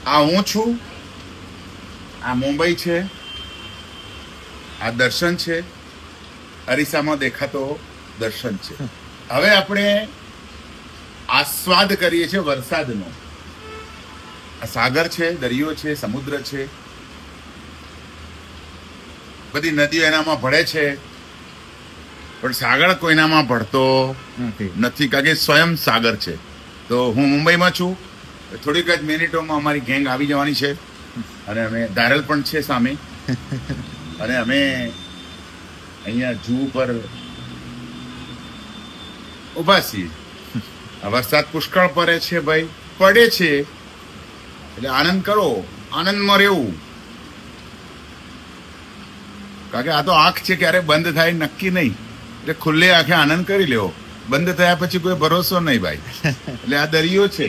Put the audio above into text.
આ હું છું, આ મુંબઈ છે, આ દર્શન છે, અરીસામાં દેખાતો દર્શન છે. હવે આપણે આસ્વાદ કરીએ છીએ વરસાદનો. આ સાગર છે, દરિયો છે, સમુદ્ર છે, બધી નદીઓ એનામાં ભળે છે, પણ સાગર કોઈનામાં ભળતો નથી, કારણ કે સ્વયં સાગર છે. તો હું મુંબઈમાં છું. થોડીક જ મિનિટોમાં અમારી ગેંગ આવી જવાની છે અને અમે ધારલ પણ છે સામે, અને અમે અહીંયા જૂ પર ઊભા છીએ. વરસાદ પુષ્કળ પડે છે ભાઈ, પડે છે એટલે આનંદ કરો, આનંદમાં રહેવું. કારણ કે આ તો આંખ છે, ક્યારે બંધ થાય નક્કી નહીં, એટલે ખુલ્લે આંખે આનંદ કરી લેવો. બંધ થયા પછી કોઈ ભરોસો નહીં ભાઈ. એટલે આ દરિયો છે,